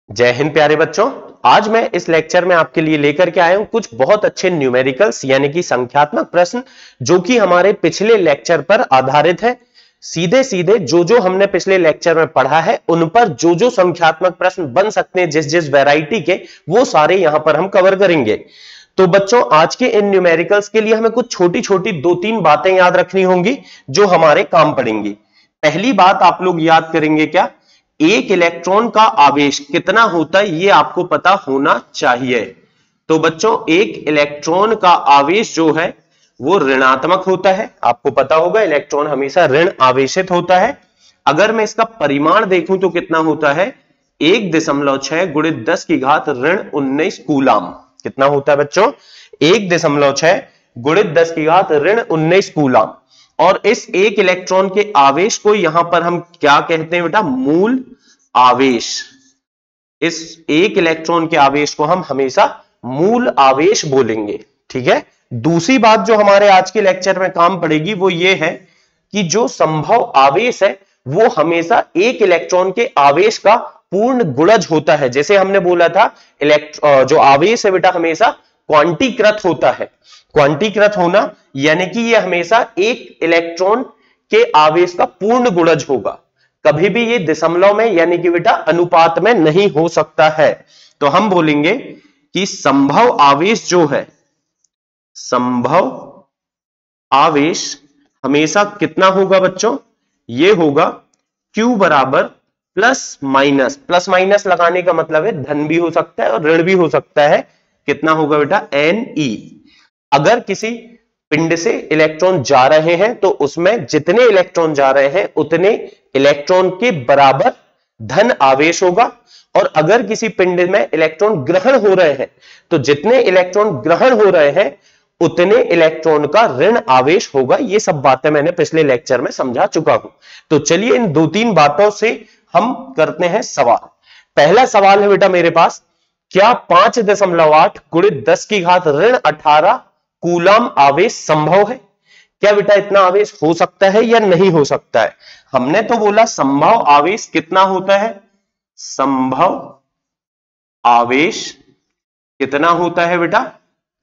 जय हिंद प्यारे बच्चों। आज मैं इस लेक्चर में आपके लिए लेकर के आया हूं कुछ बहुत अच्छे न्यूमेरिकल्स यानी कि संख्यात्मक प्रश्न जो कि हमारे पिछले लेक्चर पर आधारित है। सीधे सीधे जो हमने पिछले लेक्चर में पढ़ा है उन पर जो संख्यात्मक प्रश्न बन सकते हैं जिस जिस वैरायटी के, वो सारे यहां पर हम कवर करेंगे। तो बच्चों आज के इन न्यूमेरिकल्स के लिए हमें कुछ छोटी छोटी 2-3 बातें याद रखनी होंगी जो हमारे काम पड़ेंगी। पहली बात आप लोग याद करेंगे क्या, एक इलेक्ट्रॉन का आवेश कितना होता है ये आपको पता होना चाहिए। तो बच्चों एक इलेक्ट्रॉन का आवेश जो है वो ऋणात्मक होता है। आपको पता होगा इलेक्ट्रॉन हमेशा ऋण आवेशित होता है। अगर मैं इसका परिमाण देखूं तो कितना होता है, 1.6 गुणित 10 की घात ऋण 19 कूलाम। कितना होता है बच्चों, 1.6 गुणित 10 की घात ऋण 19 कूलाम। और इस एक इलेक्ट्रॉन के आवेश को यहां पर हम क्या कहते हैं बेटा, मूल आवेश। इस एक इलेक्ट्रॉन के आवेश को हम हमेशा मूल आवेश बोलेंगे। ठीक है। दूसरी बात जो हमारे आज के लेक्चर में काम पड़ेगी वो ये है कि जो संभव आवेश है वो हमेशा एक इलेक्ट्रॉन के आवेश का पूर्ण गुणज होता है। जैसे हमने बोला था जो आवेश है बेटा हमेशा क्वांटीकृत होता है। क्वांटीकृत होना यानी कि ये हमेशा एक इलेक्ट्रॉन के आवेश का पूर्ण गुणज होगा, कभी भी ये दशमलव में यानी कि बेटा अनुपात में नहीं हो सकता है। तो हम बोलेंगे कि संभव आवेश जो है, संभव आवेश हमेशा कितना होगा बच्चों, ये होगा Q बराबर प्लस माइनस लगाने का मतलब है धन भी हो सकता है और ऋण भी हो सकता है। कितना होगा बेटा, Ne। अगर किसी पिंड से इलेक्ट्रॉन जा रहे हैं तो उसमें जितने इलेक्ट्रॉन जा रहे हैं उतने इलेक्ट्रॉन के बराबर धन आवेश होगा। और अगर किसी पिंड में इलेक्ट्रॉन ग्रहण हो रहे हैं तो जितने इलेक्ट्रॉन ग्रहण हो रहे हैं उतने इलेक्ट्रॉन का ऋण आवेश होगा। ये सब बातें मैंने पिछले लेक्चर में समझा चुका हूं। तो चलिए इन 2-3 बातों से हम करते हैं सवाल। पहला सवाल है बेटा मेरे पास, क्या 5.8 गुणित 10 की घात ऋण 18 कूलाम आवेश संभव है? क्या बेटा इतना आवेश हो सकता है या नहीं हो सकता है? हमने तो बोला संभव आवेश कितना होता है, संभव आवेश कितना होता है बेटा,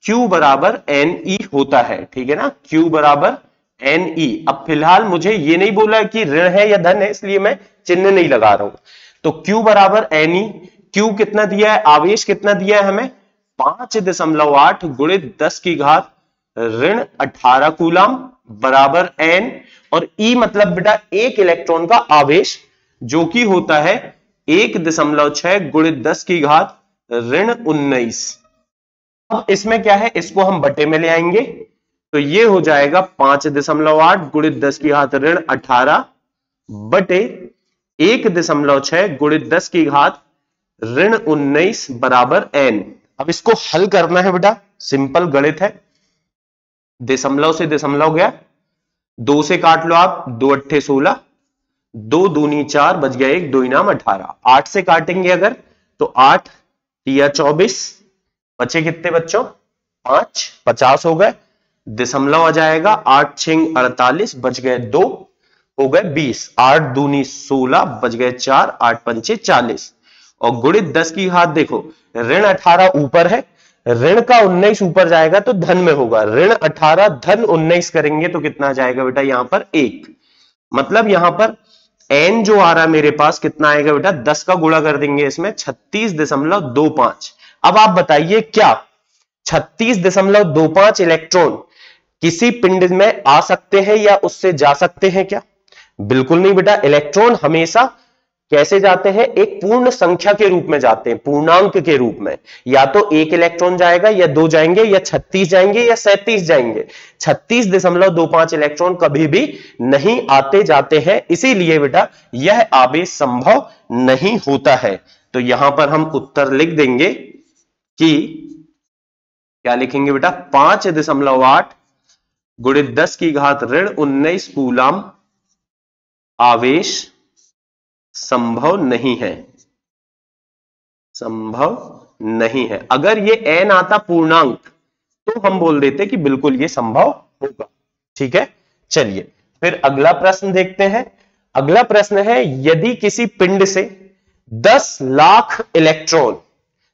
Q बराबर Ne होता है। ठीक है ना, Q बराबर Ne। अब फिलहाल मुझे ये नहीं बोला कि ऋण है या धन है, इसलिए मैं चिन्ह नहीं लगा रहा हूं। तो Q बराबर Ne, Q कितना दिया है, आवेश कितना दिया है हमें, 5.8 गुणित 10 की घात ऋण 18 कूलाम बराबर N। और E मतलब बेटा एक इलेक्ट्रॉन का आवेश जो कि होता है 1.6 गुणित 10 की घात ऋण 19। अब इसमें क्या है, इसको हम बटे में ले आएंगे तो ये हो जाएगा 5.8 गुणित 10 की घात ऋण 18 बटे 1.6 गुणित 10 की घात ऋण 19 बराबर N। अब इसको हल करना है बेटा, सिंपल गणित है। दशमलव से दशमलव गया, 2 से काट लो आप, 2 अट्ठे 16, 2 दूनी 4, बच गया 1, 2 इनाम 18। 8 से काटेंगे अगर तो 8 या 24, बचे कितने बच्चों, 5, 50 हो गए। दशमलव आ जाएगा, 8 6 48, बच गए 2, हो गए 20। 8 दूनी 16, बच गए 4, 8 पंचे 40। और गुणित 10 की घात देखो, ऋण 18 ऊपर है, ऋण का 19 ऊपर जाएगा तो धन में होगा। ऋण 18 धन 19 करेंगे तो कितना जाएगा बेटा, यहां पर 1। मतलब यहां पर N जो आ रहा है मेरे पास कितना आएगा बेटा, 10 का गुणा कर देंगे इसमें, 36.25। अब आप बताइए क्या 36.25 इलेक्ट्रॉन किसी पिंड में आ सकते हैं या उससे जा सकते हैं क्या? बिल्कुल नहीं बेटा। इलेक्ट्रॉन हमेशा कैसे जाते हैं, एक पूर्ण संख्या के रूप में जाते हैं, पूर्णांक के रूप में। या तो एक इलेक्ट्रॉन जाएगा या 2 जाएंगे या 36 जाएंगे या 37 जाएंगे। 36.25 इलेक्ट्रॉन कभी भी नहीं आते जाते हैं, इसीलिए बेटा यह आवेश संभव नहीं होता है। तो यहां पर हम उत्तर लिख देंगे कि क्या लिखेंगे बेटा, 5.8 गुणित 10 की घात ऋण 19 कूलाम आवेश संभव नहीं है, संभव नहीं है। अगर ये n आता पूर्णांक तो हम बोल देते कि बिल्कुल ये संभव होगा। ठीक है, चलिए फिर अगला प्रश्न देखते हैं। अगला प्रश्न है, यदि किसी पिंड से 10 लाख इलेक्ट्रॉन,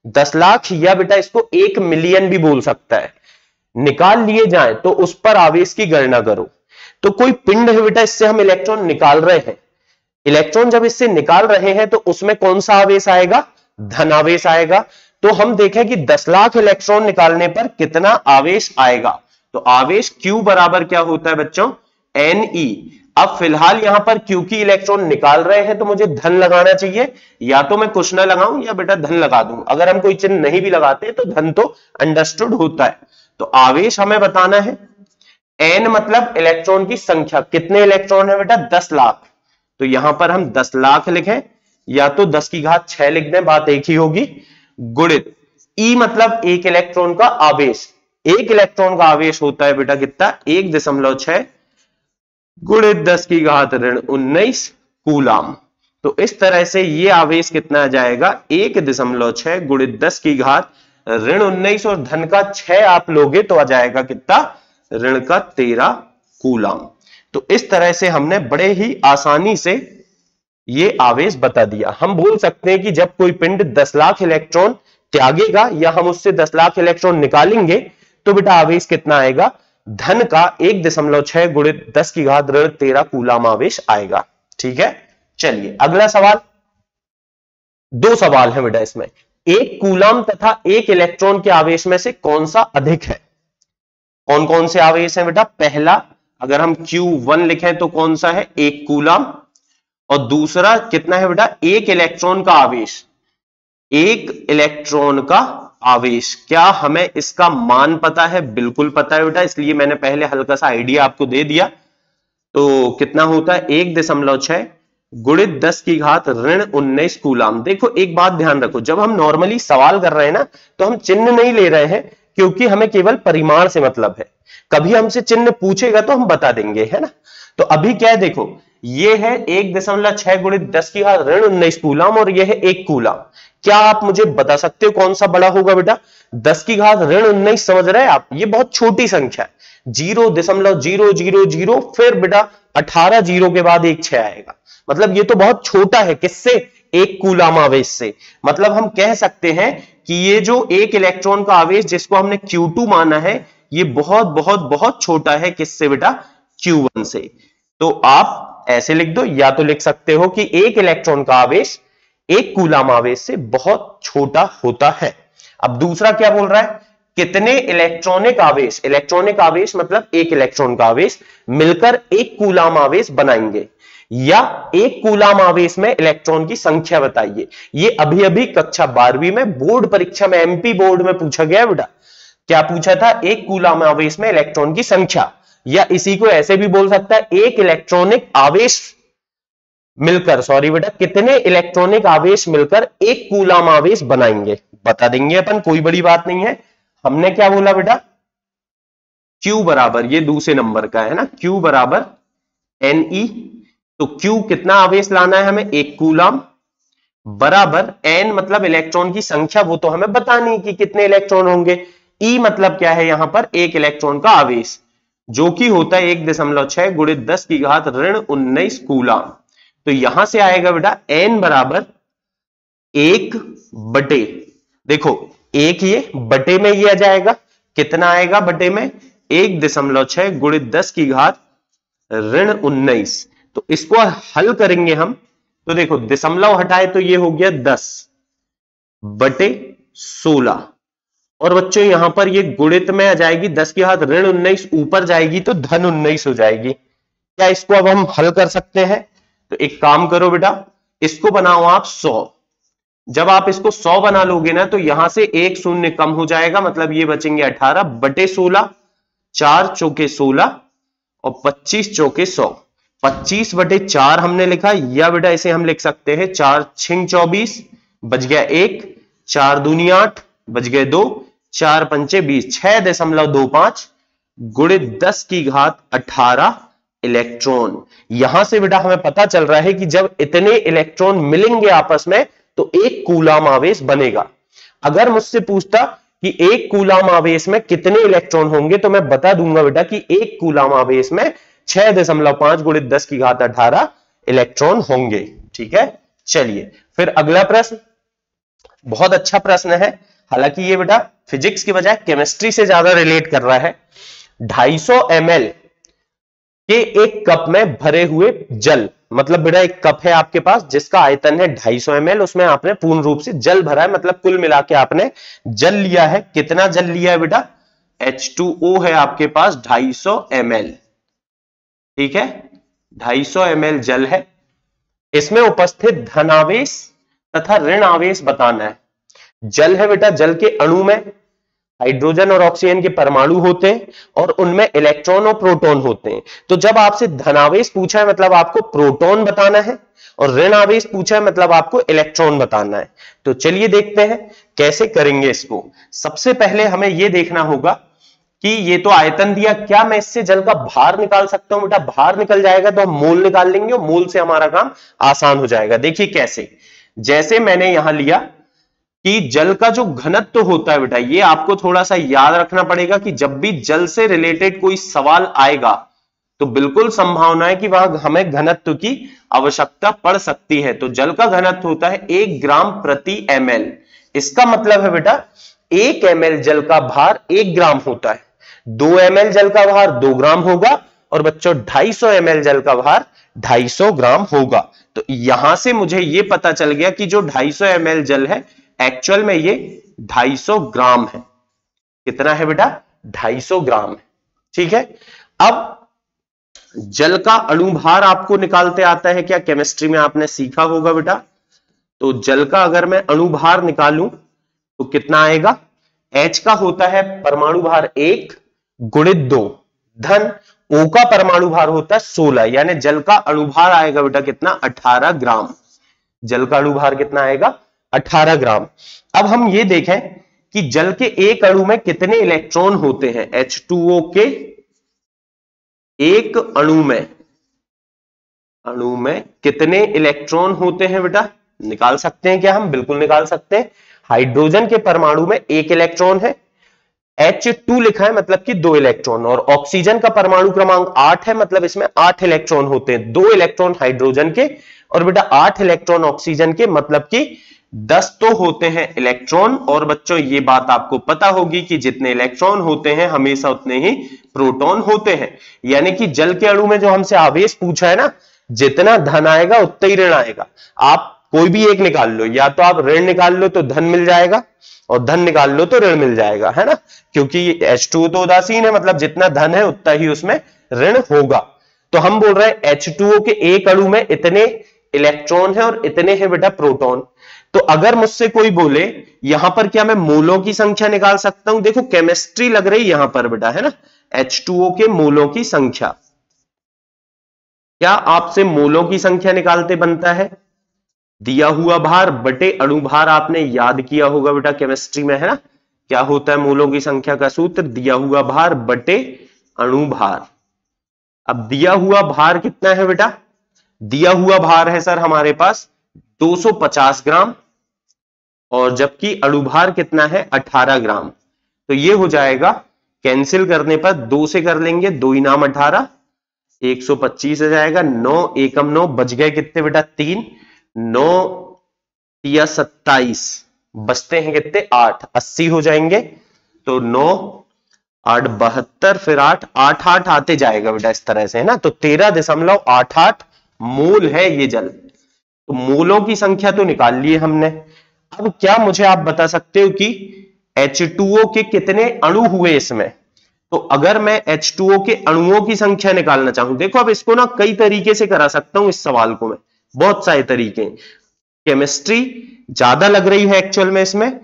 10 लाख या बेटा इसको 1 मिलियन भी बोल सकता है, निकाल लिए जाए तो उस पर आवेश की गणना करो। तो कोई पिंड है बेटा, इससे हम इलेक्ट्रॉन निकाल रहे हैं, इलेक्ट्रॉन जब इससे निकाल रहे हैं तो उसमें कौन सा आवेश आएगा, धन आवेश आएगा। तो हम देखें कि 10 लाख इलेक्ट्रॉन निकालने पर कितना आवेश आएगा। तो आवेश Q बराबर क्या होता है बच्चों, Ne। अब फिलहाल यहां पर क्योंकि इलेक्ट्रॉन निकाल रहे हैं तो मुझे धन लगाना चाहिए, या तो मैं कुछ ना लगाऊं या बेटा धन लगा दूं। अगर हम कोई चिन्ह नहीं भी लगाते तो धन तो अंडरस्टूड होता है। तो आवेश हमें बताना है, n मतलब इलेक्ट्रॉन की संख्या, कितने इलेक्ट्रॉन है बेटा, 10 लाख। तो यहां पर हम 10 लाख लिखें या तो 10 की घात 6 लिख दें, बात एक ही होगी, गुणित E मतलब एक इलेक्ट्रॉन का आवेश, एक इलेक्ट्रॉन का आवेश होता है बेटा कितना, 1.6 गुणित 10 की घात ऋण 19 कूलाम। तो इस तरह से ये आवेश कितना आ जाएगा, 1.6 गुणित 10 की घात ऋण 19 और धन का 6 आप लोगे तो आ जाएगा कितना, ऋण का 13 कूलाम। तो इस तरह से हमने बड़े ही आसानी से ये आवेश बता दिया। हम बोल सकते हैं कि जब कोई पिंड 10 लाख इलेक्ट्रॉन त्यागेगा या हम उससे 10 लाख इलेक्ट्रॉन निकालेंगे तो बेटा आवेश कितना आएगा, धन का 1.6 गुणित 10 की घात ऋण 13 कूलाम आवेश आएगा। ठीक है, चलिए अगला सवाल। 2 सवाल है बेटा इसमें, एक कूलाम तथा एक इलेक्ट्रॉन के आवेश में से कौन सा अधिक है। कौन कौन से आवेश हैं बेटा, पहला अगर हम Q1 लिखें तो कौन सा है, 1 कूलाम, और दूसरा कितना है बेटा, एक इलेक्ट्रॉन का आवेश, एक इलेक्ट्रॉन का आवेश। क्या हमें इसका मान पता है, बिल्कुल पता है बेटा, इसलिए मैंने पहले हल्का सा आइडिया आपको दे दिया। तो कितना होता है, 1.6 गुणित 10 की घात ऋण 19 कूलाम। देखो एक बात ध्यान रखो, जब हम नॉर्मली सवाल कर रहे हैं ना तो हम चिन्ह नहीं ले रहे हैं, क्योंकि हमें केवल परिमाण से मतलब है। कभी हमसे चिन्ह पूछेगा तो हम बता देंगे, है ना। तो अभी क्या है, देखो ये है 1.6 गुणित 10 की घात ऋण 19 कूलाम और यह है 1 कूलाम। क्या आप मुझे बता सकते हो कौन सा बड़ा होगा बेटा, 10 की घात ऋण 19 समझ रहे हैं आप, ये बहुत छोटी संख्या है, 0.000 फिर बेटा 18 जीरो के बाद एक 6 आएगा, मतलब ये तो बहुत छोटा है, किससे, 1 कूलाम आवेश से। मतलब हम कह सकते हैं कि ये जो एक इलेक्ट्रॉन का आवेश जिसको हमने Q2 माना है, ये बहुत बहुत बहुत छोटा है, किससे बेटा, Q1 से। तो आप ऐसे लिख दो, या तो लिख सकते हो कि एक इलेक्ट्रॉन का आवेश 1 कूलाम आवेश से बहुत छोटा होता है। अब दूसरा क्या बोल रहा है, कितने इलेक्ट्रॉनिक आवेश, इलेक्ट्रॉनिक आवेश मतलब एक इलेक्ट्रॉन का आवेश मिलकर 1 कूलाम आवेश बनाएंगे, या 1 कूलाम आवेश में इलेक्ट्रॉन की संख्या बताइए। ये अभी अभी कक्षा 12वीं में बोर्ड परीक्षा में MP बोर्ड में पूछा गया बेटा। क्या पूछा था, 1 कूलाम आवेश में इलेक्ट्रॉन की संख्या, या इसी को ऐसे भी बोल सकता है, एक इलेक्ट्रॉनिक आवेश मिलकर, सॉरी बेटा, कितने इलेक्ट्रॉनिक आवेश मिलकर 1 कूलाम आवेश बनाएंगे, बता देंगे अपन, कोई बड़ी बात नहीं है। हमने क्या बोला बेटा, Q बराबर, ये दूसरे नंबर का है ना, Q बराबर Ne। तो Q कितना आवेश लाना है हमें, 1 कूलाम, बराबर N मतलब इलेक्ट्रॉन की संख्या, वो तो हमें बतानी कि कितने इलेक्ट्रॉन होंगे। E मतलब क्या है, यहां पर एक इलेक्ट्रॉन का आवेश जो कि होता है 1.6 गुणित 10 की घात ऋण 19 कूलाम। तो यहां से आएगा बेटा N बराबर 1 बटे, देखो एक ये बटे में ये आ जाएगा, कितना आएगा बटे में, 1.6 गुणित 10 की घात ऋण 19। तो इसको हल करेंगे हम, तो देखो दशमलव हटाए तो ये हो गया 10 बटे 16, और बच्चों यहां पर ये गुणित में आ जाएगी, 10 की घात ऋण 19 ऊपर जाएगी तो धन 19 हो जाएगी। क्या इसको अब हम हल कर सकते हैं, तो एक काम करो बेटा, इसको बनाओ आप 100। जब आप इसको 100 बना लोगे ना तो यहां से एक शून्य कम हो जाएगा, मतलब ये बचेंगे 18 बटे 16, 4 चौके 16 और 25 चौके 100, 25 बटे 4 हमने लिखा, या बेटा इसे हम लिख सकते हैं 4 छिंग 24, बच गया 1, 4 दूनी 8, बच गए 2, 4 पंचे 20, 6.25 गुणित 10 की घात 18 इलेक्ट्रॉन। यहां से बेटा हमें पता चल रहा है कि जब इतने इलेक्ट्रॉन मिलेंगे आपस में तो 1 कूलाम आवेश बनेगा। अगर मुझसे पूछता कि 1 कूलाम आवेश में कितने इलेक्ट्रॉन होंगे तो मैं बता दूंगा बेटा कि 1 कूलाम आवेश में 6.5 गुणित 10 की घात 18 इलेक्ट्रॉन होंगे। ठीक है, चलिए फिर अगला प्रश्न बहुत अच्छा प्रश्न है, हालांकि ये बेटा फिजिक्स की बजाय केमिस्ट्री से ज्यादा रिलेट कर रहा है। 250 ml के एक कप में भरे हुए जल, मतलब बेटा एक कप है आपके पास जिसका आयतन है 250 ml, उसमें आपने पूर्ण रूप से जल भरा है, मतलब कुल मिला के आपने जल लिया है। कितना जल लिया है बेटा? H2O है आपके पास 250 ml, ठीक है, 250 ml जल है। इसमें उपस्थित धनावेश तथा ऋण आवेश बताना है। जल है बेटा, जल के अणु में हाइड्रोजन और ऑक्सीजन के परमाणु होते हैं और उनमें इलेक्ट्रॉन और प्रोटॉन होते हैं। तो जब आपसे धनावेश पूछा है मतलब आपको प्रोटॉन बताना है, और ऋण आवेश पूछा है मतलब आपको इलेक्ट्रॉन बताना है। तो चलिए देखते हैं कैसे करेंगे इसको। सबसे पहले हमें यह देखना होगा कि ये तो आयतन दिया, क्या मैं इससे जल का भार निकाल सकता हूं? बेटा भार निकल जाएगा तो हम मोल निकाल लेंगे और मोल से हमारा काम आसान हो जाएगा। देखिए कैसे, जैसे मैंने यहां लिया कि जल का जो घनत्व होता है बेटा, ये आपको थोड़ा सा याद रखना पड़ेगा कि जब भी जल से रिलेटेड कोई सवाल आएगा तो बिल्कुल संभावना है कि वहां हमें घनत्व की आवश्यकता पड़ सकती है। तो जल का घनत्व होता है 1 ग्राम प्रति ml। इसका मतलब है बेटा 1 ml जल का भार 1 ग्राम होता है, 2 ml जल का भार 2 ग्राम होगा, और बच्चों 250 ml जल का भार 250 ग्राम होगा। तो यहां से मुझे यह पता चल गया कि जो 250 ml जल है एक्चुअल में ये 250 ग्राम है। कितना है बेटा? 250 ग्राम है, ठीक है। अब जल का अणुभार आपको निकालते आता है क्या? केमिस्ट्री में आपने सीखा होगा बेटा। तो जल का अगर मैं अणुभार निकालूं तो कितना आएगा? H का होता है परमाणु भार 1 गुणित 2 धन O का परमाणु भार होता है 16, यानी जल का अणुभार आएगा बेटा कितना? 18 ग्राम। जल का अणुभार कितना आएगा? 18 ग्राम। अब हम ये देखें कि जल के एक अणु में कितने इलेक्ट्रॉन होते हैं। H2O के एक अणु में कितने इलेक्ट्रॉन होते हैं बेटा? निकाल सकते हैं क्या हम? बिल्कुल निकाल सकते हैं। हाइड्रोजन के परमाणु में 1 इलेक्ट्रॉन है, H2 लिखा है मतलब कि 2 इलेक्ट्रॉन, और ऑक्सीजन का परमाणु क्रमांक 8 है मतलब इसमें 8 इलेक्ट्रॉन होते हैं। 2 इलेक्ट्रॉन हाइड्रोजन के और बेटा 8 इलेक्ट्रॉन ऑक्सीजन के, मतलब कि 10 तो होते हैं इलेक्ट्रॉन। और बच्चों ये बात आपको पता होगी कि जितने इलेक्ट्रॉन होते हैं हमेशा उतने ही प्रोटॉन होते हैं। यानी कि जल के अणु में जो हमसे आवेश पूछा है ना, जितना धन आएगा उतना ही ऋण आएगा। आप कोई भी एक निकाल लो, या तो आप ऋण निकाल लो तो धन मिल जाएगा, और धन निकाल लो तो ऋण मिल जाएगा, है ना, क्योंकि H2O तो उदासीन है, मतलब जितना धन है उतना ही उसमें ऋण होगा। तो हम बोल रहे हैं H2O के एक अणु में इतने इलेक्ट्रॉन है और इतने हैं बेटा प्रोटॉन। तो अगर मुझसे कोई बोले यहां पर क्या मैं मोलों की संख्या निकाल सकता हूं? देखो केमिस्ट्री लग रही यहां पर बेटा, है ना। H2O के मोलों की संख्या, क्या आपसे मोलों की संख्या निकालते बनता है दिया हुआ भार बटे अणु भार। आपने याद किया होगा बेटा केमिस्ट्री में, है ना। क्या होता है मोलों की संख्या का सूत्र? दिया हुआ भार बटे अणु भार। अब दिया हुआ भार कितना है बेटा? दिया हुआ भार है सर हमारे पास 250 ग्राम, और जबकि अणुभार कितना है? 18 ग्राम। तो ये हो जाएगा, कैंसिल करने पर 2 से कर लेंगे, 2 इनाम 18, 125 आ जाएगा। 9 एकम 9, बच गए कितने बेटा? 3, 9 या 27, बचते हैं कितने? 8, 80 हो जाएंगे। तो 9 8 72, फिर 8 8 8 आते जाएगा बेटा इस तरह से, है ना। तो 13.88 मोल है ये जल। तो मोलों की संख्या तो निकाल ली हमने। अब क्या मुझे आप बता सकते हो कि H2O के कितने अणु हुए इसमें? तो अगर मैं H2O के अणुओं की संख्या निकालना चाहूं, देखो अब इसको ना कई तरीके से करा सकता हूं इस सवाल को मैं, बहुत सारे तरीके। केमिस्ट्री ज्यादा लग रही है एक्चुअल में इसमें।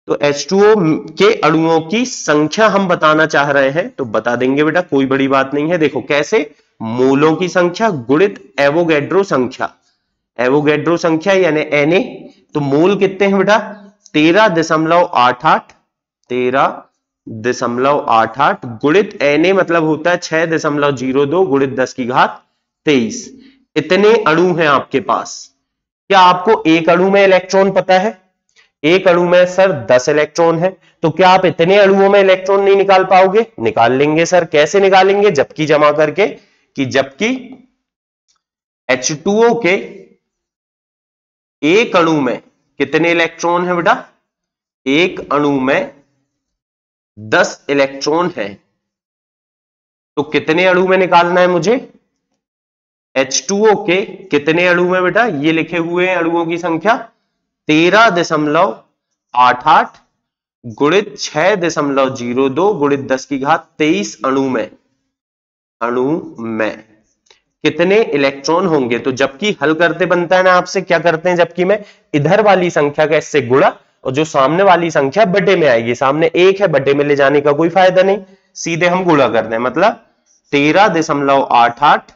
तो H2O के अणुओं की संख्या हम बताना चाह रहे हैं तो बता देंगे बेटा, कोई बड़ी बात नहीं है। देखो कैसे? मोलों की संख्या गुणित एवोगैड्रो संख्या। एवोगैड्रो संख्या यानी Na, तो मोल कितने हैं बेटा? 13.88, 13.88 गुणित Na मतलब होता है 6.02 गुणित 10 की घात 23। इतने अणु हैं आपके पास। क्या आपको एक अणु में इलेक्ट्रॉन पता है? एक अणु में सर 10 इलेक्ट्रॉन है, तो क्या आप इतने अणुओं में इलेक्ट्रॉन नहीं निकाल पाओगे? निकाल लेंगे सर। कैसे निकालेंगे? जबकि जमा करके, कि जबकि H2O के एक अणु में कितने इलेक्ट्रॉन है बेटा? एक अणु में 10 इलेक्ट्रॉन है। तो कितने अणु में निकालना है मुझे? H2O के कितने अणु में बेटा? ये लिखे हुए हैं अणुओं की संख्या 13.88 गुणित 6.02 गुणित 10 की घात 23 अणु में कितने इलेक्ट्रॉन होंगे? तो जबकि हल करते बनता है ना आपसे, क्या करते हैं जबकि में इधर वाली संख्या का इससे गुणा और जो सामने वाली संख्या बटे में आएगी। सामने एक है, बटे में ले जाने का कोई फायदा नहीं, सीधे हम गुणा कर दें। मतलब 13.88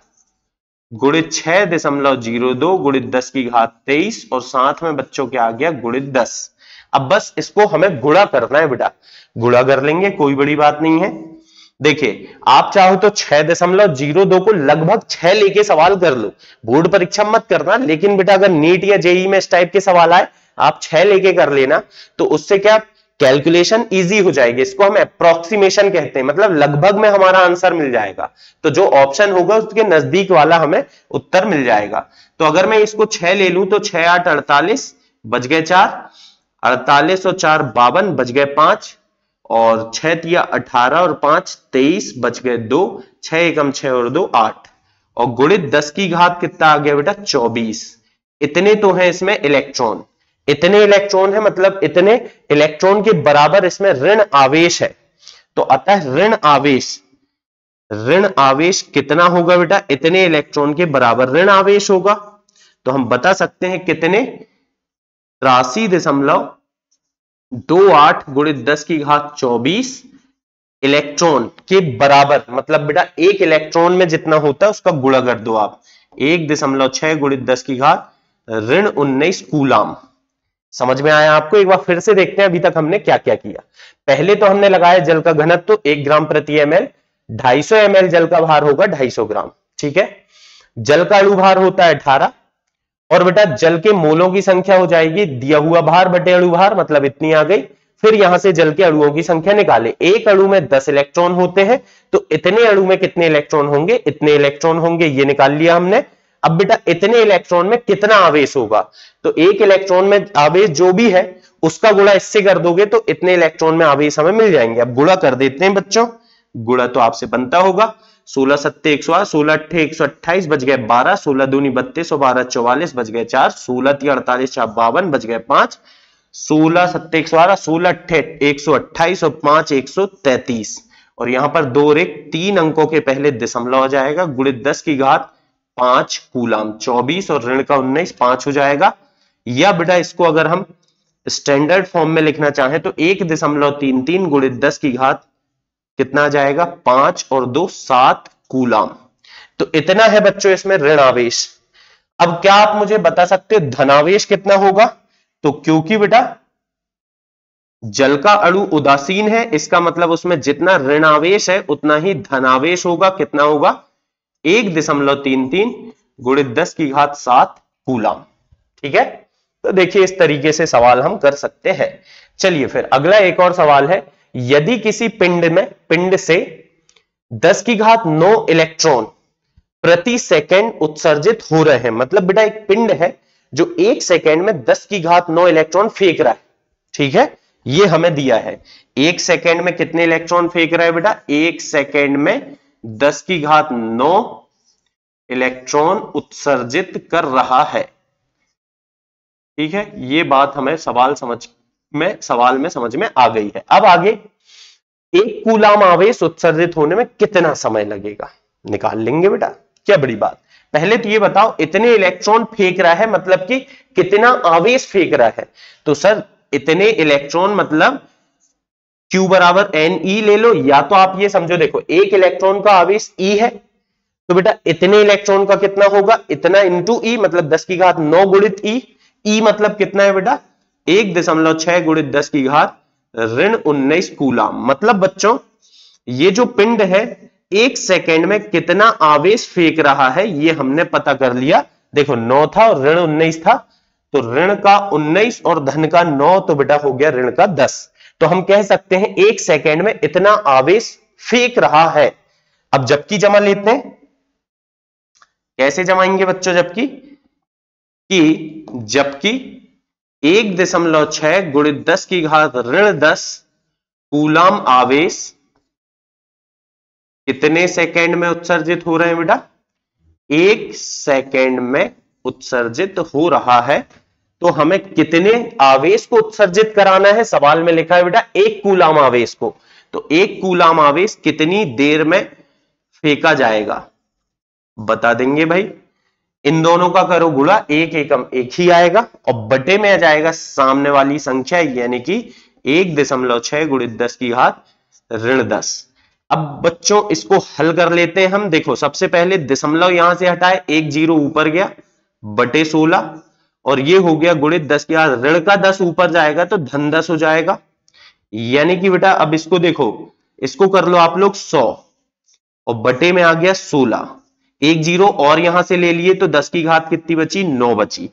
गुणित 6.02 गुणित 10 की घात 23 और साथ में बच्चों क्या आ गया? गुणित 10। अब बस इसको हमें गुणा करना है बेटा, गुणा कर लेंगे, कोई बड़ी बात नहीं है। देखिए आप चाहो तो 6.02 को लगभग 6 लेके सवाल कर लो, बोर्ड परीक्षा मत करना, लेकिन बेटा अगर नीट या जेई में इस टाइप के सवाल आए आप 6 लेके कर लेना, तो उससे क्या कैलकुलेशन इजी हो जाएगी। इसको हम अप्रोक्सीमेशन कहते हैं, मतलब लगभग में हमारा आंसर मिल जाएगा। तो जो ऑप्शन होगा उसके नजदीक वाला हमें उत्तर मिल जाएगा। तो अगर मैं इसको 6 ले लूं तो 6 8 48 बच गए 4, 48 और 4 52 बच गए 5, और 6 तिया 18 और 5 23 बच गए 2, 6 एकम 6 और 2 8, और गुणित 10 की घात कितना आ गया बेटा? 24। इतने तो हैं इसमें इलेक्ट्रॉन, इतने इलेक्ट्रॉन है, मतलब इतने इलेक्ट्रॉन के बराबर इसमें ऋण आवेश है। तो अतः ऋण आवेश कितना होगा बेटा? इतने इलेक्ट्रॉन के बराबर ऋण आवेश होगा। तो हम बता सकते हैं कितने? 83.28 गुणित 10 की घात 24 इलेक्ट्रॉन के बराबर, मतलब बेटा एक इलेक्ट्रॉन में जितना होता है उसका गुणा कर दो आप, 1.6 गुणित 10 की घात ऋण 19 कूलाम। समझ में आया आपको? एक बार फिर से देखते हैं अभी तक हमने क्या क्या किया। पहले तो हमने लगाया जल का घनत्व 1 ग्राम प्रति ml, 250 ml जल का भार होगा 250 ग्राम, ठीक है। जल का अणु भार होता है 18, और बेटा जल के मोलों की संख्या हो जाएगी दिया हुआ भार बटे अणु भार, मतलब इतनी आ गई। फिर यहां से जल के अणुओं की संख्या निकाले, एक अणु में 10 इलेक्ट्रॉन होते हैं, तो इतने अणु में कितने इलेक्ट्रॉन होंगे? इतने इलेक्ट्रॉन होंगे, ये निकाल लिया हमने। अब बेटा इतने इलेक्ट्रॉन में कितना आवेश होगा? तो एक इलेक्ट्रॉन में आवेश जो भी है उसका गुणा इससे कर दोगे तो इतने इलेक्ट्रॉन में आवेश हमें मिल जाएंगे। अब गुणा कर देते हैं बच्चों, गुणा तो आपसे बनता होगा। 16 7 108, 16 8 128 बच गए 12, 16 दूनी 32 और 12 44 बच गए 4, 16 3 48 4 52 बच गए 5, 16 7 112, 16 8 128 और 5 133, और यहां पर 2 और 1 3 अंकों के पहले दशमलव आ जाएगा, गुणित 10 की घात 5 कूलाम। 24 और ऋण का 19 5 हो जाएगा। या बेटा इसको अगर हम स्टैंडर्ड फॉर्म में लिखना चाहें तो 1.33 गुणित 10 की घात कितना आ जाएगा? 5 और 2 7 कूलाम। तो इतना है बच्चों इसमें ऋण आवेश। अब क्या आप मुझे बता सकते हो धनावेश कितना होगा? तो क्योंकि बेटा जल का अणु उदासीन है, इसका मतलब उसमें जितना ऋण आवेश है उतना ही धनावेश होगा। कितना होगा? 1.33 गुणित 10 की घात 7 कूलाम, ठीक है। तो देखिए इस तरीके से सवाल हम कर सकते हैं। चलिए फिर अगला एक और सवाल है, यदि किसी पिंड से 10 की घात 9 इलेक्ट्रॉन प्रति सेकंड उत्सर्जित हो रहे हैं, मतलब बेटा एक पिंड है जो एक सेकंड में 10 की घात 9 इलेक्ट्रॉन फेंक रहा है, ठीक है, ये हमें दिया है। एक सेकंड में कितने इलेक्ट्रॉन फेंक रहा है बेटा? एक सेकंड में 10 की घात 9 इलेक्ट्रॉन उत्सर्जित कर रहा है, ठीक है। ये बात हमें सवाल में समझ में आ गई है। अब आगे, एक कूलाम आवेश उत्सर्जित होने में कितना समय लगेगा? निकाल लेंगे बेटा, क्या बड़ी बात। पहले तो ये बताओ इतने इलेक्ट्रॉन फेंक रहा है मतलब कि कितना आवेश फेंक रहा है? तो सर इतने इलेक्ट्रॉन मतलब Q बराबर NE ले लो, या तो आप ये समझो, देखो एक इलेक्ट्रॉन का आवेश E है, तो बेटा इतने इलेक्ट्रॉन का कितना होगा? इतना इंटू E, मतलब 10 की घात 9 गुणित E। E मतलब कितना है बेटा? 1.6 गुणित 10 की घात ऋण 19 कूलाम। मतलब बच्चों ये जो पिंड है एक सेकंड में कितना आवेश फेंक रहा है ये हमने पता कर लिया। देखो 9 था और ऋण 19 था, तो ऋण का 19 और धन का 9, तो बेटा हो गया ऋण का 10। तो हम कह सकते हैं एक सेकंड में इतना आवेश फेंक रहा है। अब जबकि जमा लेते हैं, कैसे जमाएंगे बच्चों जबकि? कि जबकि 1.6 गुणित 10 की घात ऋण 10 कूलाम आवेश कितने सेकेंड में उत्सर्जित हो रहे हैं बेटा? 1 सेकेंड में उत्सर्जित हो रहा है। तो हमें कितने आवेश को उत्सर्जित कराना है? सवाल में लिखा है बेटा 1 कूलाम आवेश को। तो 1 कूलाम आवेश कितनी देर में फेंका जाएगा बता देंगे भाई। इन दोनों का करो गुणा, 1 एकम 1 ही आएगा और बटे में आ जाएगा सामने वाली संख्या यानी कि 1.6 गुणित 10 की घात ऋण 10। अब बच्चों इसको हल कर लेते हैं हम। देखो सबसे पहले दशमलव यहां से हटाए, 1 जीरो ऊपर गया बटे 16 और ये हो गया गुणित 10 की घात ऋण का 10 ऊपर जाएगा तो धन 10 हो जाएगा। यानी कि बेटा अब इसको देखो, इसको कर लो आप लोग 100 और बटे में आ गया 16, 1 जीरो और यहां से ले लिए तो 10 की घात कितनी बची? 9 बची।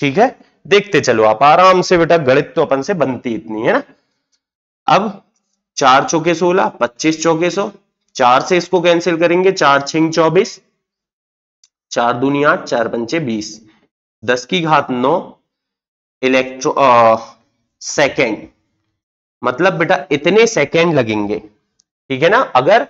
ठीक है, देखते चलो आप आराम से बेटा, गणित तो अपन से बनती इतनी है ना। अब 4 चौके 16, 25 चौके 100, 4 से इसको कैंसिल करेंगे, 4 छिंग 24, 4 दूनी 8, 4 पंचे 20, 10 की घात 9 सेकेंड, मतलब बेटा इतने सेकेंड लगेंगे। ठीक है ना। अगर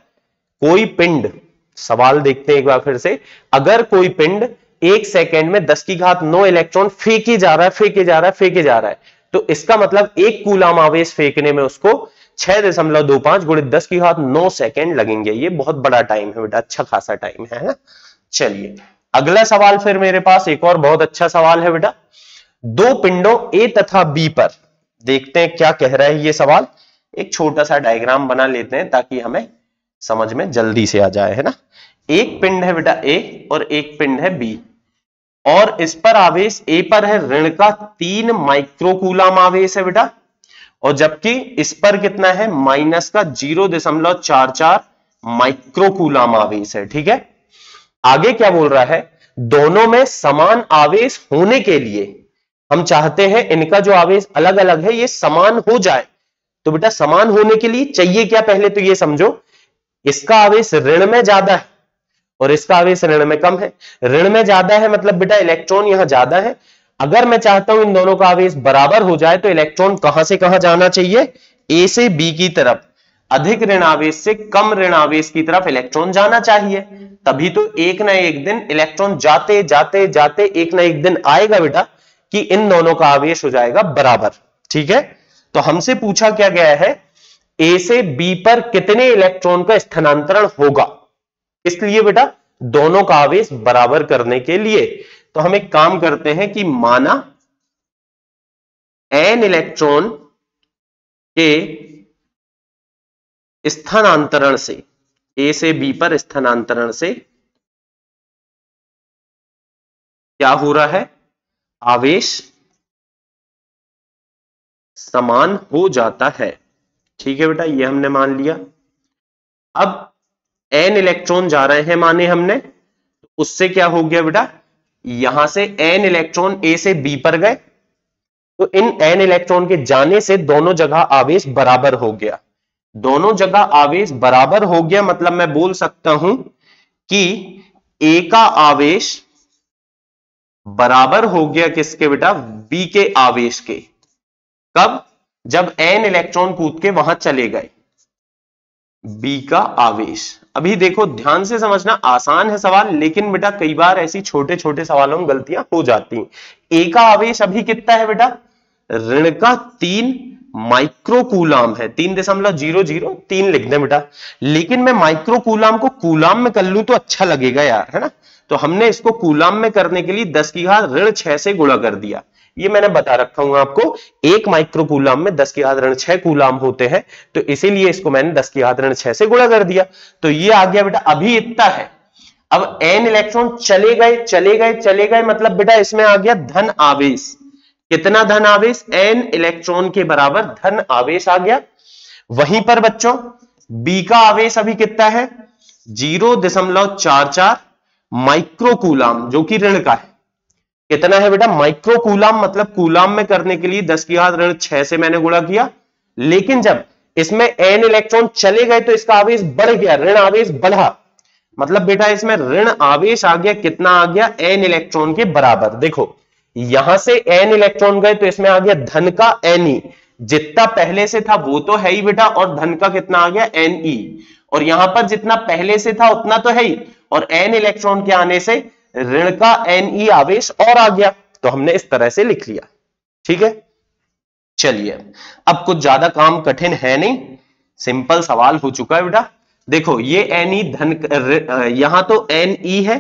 कोई पिंड, सवाल देखते हैं एक बार फिर से, अगर कोई पिंड 1 सेकेंड में 10 की घात 9 इलेक्ट्रॉन फेंके जा रहा है, फेंके जा रहा है, फेंके जा रहा है, तो इसका मतलब 1 कूलाम आवेश फेंकने में उसको 6.25 गुणित 10 की घात 9 सेकेंड लगेंगे। ये बहुत बड़ा टाइम है बेटा, अच्छा खासा टाइम है ना। चलिए अगला सवाल फिर मेरे पास एक और बहुत अच्छा सवाल है बेटा। दो पिंडों ए तथा बी पर, देखते हैं क्या कह रहा है ये सवाल। एक छोटा सा डायग्राम बना लेते हैं ताकि हमें समझ में जल्दी से आ जाए, है ना। एक पिंड है बेटा ए और एक पिंड है बी और इस पर आवेश ए पर है ऋण का 3 माइक्रोकूलाम आवेश है बेटा, और जबकि इस पर कितना है? माइनस का 0.44 माइक्रोकूलाम आवेश है। ठीक है, आगे क्या बोल रहा है? दोनों में समान आवेश होने के लिए हम चाहते हैं इनका जो आवेश अलग अलग है ये समान हो जाए। तो बेटा समान होने के लिए चाहिए क्या? पहले तो ये समझो, इसका आवेश ऋण में ज्यादा है और इसका आवेश ऋण में कम है। ऋण में ज्यादा है मतलब बेटा इलेक्ट्रॉन यहां ज्यादा है। अगर मैं चाहता हूं इन दोनों का आवेश बराबर हो जाए तो इलेक्ट्रॉन कहां से कहां जाना चाहिए? ए से बी की तरफ। अधिक ऋण आवेश से कम ऋण आवेश की तरफ इलेक्ट्रॉन जाना चाहिए, तभी तो एक ना एक दिन इलेक्ट्रॉन जाते जाते जाते एक ना एक दिन आएगा बेटा कि इन दोनों का आवेश हो जाएगा बराबर। ठीक है, तो हमसे पूछा क्या गया है? ए से बी पर कितने इलेक्ट्रॉन का स्थानांतरण होगा, इसलिए बेटा दोनों का आवेश बराबर करने के लिए तो हम एक काम करते हैं कि माना n इलेक्ट्रॉन के स्थानांतरण से, ए से बी पर स्थानांतरण से क्या हो रहा है? आवेश समान हो जाता है। ठीक है बेटा, ये हमने मान लिया। अब n इलेक्ट्रॉन जा रहे हैं माने हमने, उससे क्या हो गया बेटा? यहां से n इलेक्ट्रॉन ए से बी पर गए तो इन n इलेक्ट्रॉन के जाने से दोनों जगह आवेश बराबर हो गया। दोनों जगह आवेश बराबर हो गया मतलब मैं बोल सकता हूं कि ए का आवेश बराबर हो गया किसके बेटा? बी के आवेश के। कब? जब n इलेक्ट्रॉन कूद के वहां चले गए। बी का आवेश, अभी देखो ध्यान से समझना, आसान है सवाल लेकिन बेटा कई बार ऐसी छोटे छोटे सवालों में गलतियां हो जाती हैं। ए का आवेश अभी कितना है बेटा? ऋण का 3 माइक्रोकूलाम है, 3.003 लिख दें बेटा। लेकिन मैं माइक्रोकूलाम को कूलाम में कर लूं तो अच्छा लगेगा यार, है ना। तो हमने इसको कूलाम में करने के लिए 10 की घात ऋण 6 से गुणा कर दिया। ये मैंने बता रखा हूं आपको, 1 माइक्रोकूलाम में 10 की घात ऋण 6 कूलाम होते हैं, तो इसीलिए इसको मैंने 10 की घात ऋण 6 से गुणा कर दिया। तो ये आ गया बेटा, अभी इतना है। अब n इलेक्ट्रॉन चले गए चले गए चले गए, मतलब बेटा इसमें आ गया धन आवेश। कितना धन आवेश? n इलेक्ट्रॉन के बराबर धन आवेश आ गया। वहीं पर बच्चों b का आवेश अभी कितना है? 0.44 माइक्रोकूलाम, जो कि ऋण का है। कितना है बेटा? माइक्रोकूलाम, मतलब कूलाम में करने के लिए 10 की घात ऋण 6 से मैंने गुणा किया। लेकिन जब इसमें n इलेक्ट्रॉन चले गए तो इसका आवेश बढ़ गया, ऋण आवेश बढ़ा, मतलब बेटा इसमें ऋण आवेश आ गया। कितना आ गया? n इलेक्ट्रॉन के बराबर। देखो यहां से n इलेक्ट्रॉन गए तो इसमें आ गया धन का Ne, जितना पहले से था वो तो है ही बेटा, और धन का कितना आ गया Ne, और यहां पर जितना पहले से था उतना तो है ही, और n इलेक्ट्रॉन के आने से ऋण का Ne आवेश और आ गया, तो हमने इस तरह से लिख लिया। ठीक है, चलिए अब कुछ ज्यादा काम कठिन है नहीं, सिंपल सवाल हो चुका है बेटा। देखो ये Ne धन, यहां तो Ne है,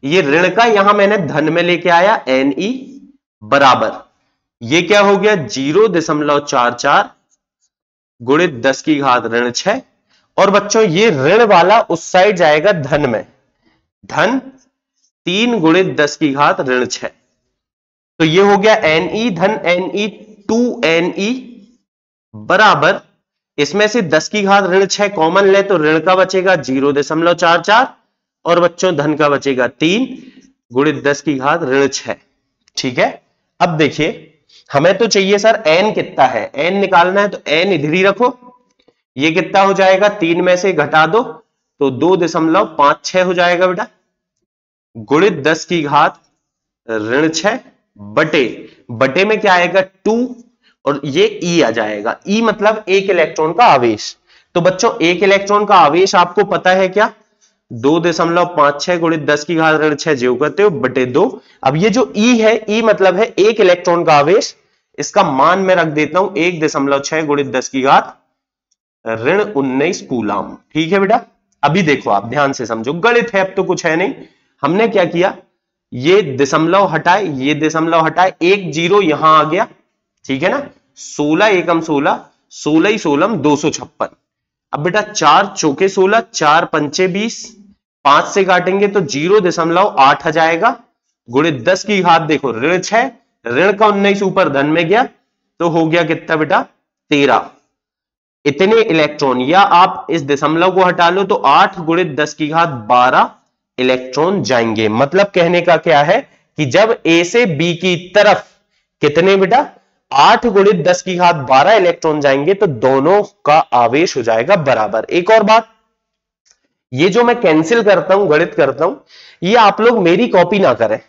ये ऋण का यहां मैंने धन में लेके आया Ne बराबर, ये क्या हो गया 0.44 गुणित 10 की घात ऋण 6, और बच्चों ये ऋण वाला उस साइड जाएगा धन में, धन 3 गुणित 10 की घात ऋण 6, तो ये हो गया Ne धन Ne 2Ne बराबर, इसमें से 10 की घात ऋण 6 कॉमन ले तो ऋण का बचेगा 0.44 और बच्चों धन का बचेगा 3 गुणित 10 की घात ऋण 6। ठीक है, अब देखिए हमें तो चाहिए सर n कितना है, n निकालना है तो n इधर ही रखो, ये कितना हो जाएगा 3 में से घटा दो तो 2.56 हो जाएगा बेटा, गुणित 10 की घात ऋण 6 बटे में क्या आएगा 2, और ये E आ जाएगा, E मतलब एक इलेक्ट्रॉन का आवेश। तो बच्चों एक इलेक्ट्रॉन का आवेश आपको पता है क्या, 2.56 गुणित 10 की घात ऋण 6 जो करते हो बटे 2। अब ये जो E है, E मतलब है एक इलेक्ट्रॉन का आवेश, इसका मान मैं रख देता हूं 1.6 गुणित 10 की घात ऋण 19 कूलाम। ठीक है बेटा, अभी देखो आप ध्यान से समझो, गणित है अब तो कुछ है नहीं। हमने क्या किया, ये दशमलव हटाए, ये दशमलव हटाए, एक जीरो यहां आ गया, ठीक है ना, 16 एकम 16, 16 ही 16 256। अब बेटा 4 चौके 16, 4 पंचे 20, 5 से काटेंगे तो 0.8 आ जाएगा, गुणित 10 की घात देखो ऋण 6, ऋण का 19 ऊपर धन में गया तो हो गया कितना बेटा 13। इतने इलेक्ट्रॉन, या आप इस दशमलव को हटा लो तो 8 गुणित 10 की घात 12 इलेक्ट्रॉन जाएंगे। मतलब कहने का क्या है कि जब ए से बी की तरफ कितने बेटा 8 गुणित 10 की घात 12 इलेक्ट्रॉन जाएंगे तो दोनों का आवेश हो जाएगा बराबर। एक और बात, ये जो मैं कैंसिल करता हूं, गणित करता हूं, ये आप लोग मेरी कॉपी ना करें,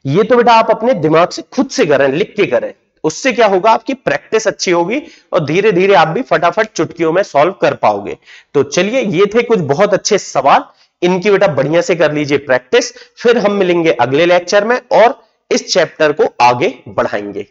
ये तो बेटा आप अपने दिमाग से खुद से करें, लिख के करें। उससे क्या होगा, आपकी प्रैक्टिस अच्छी होगी और धीरे धीरे आप भी फटाफट चुटकियों में सॉल्व कर पाओगे। तो चलिए, ये थे कुछ बहुत अच्छे सवाल, इनकी बेटा बढ़िया से कर लीजिए प्रैक्टिस। फिर हम मिलेंगे अगले लेक्चर में और इस चैप्टर को आगे बढ़ाएंगे।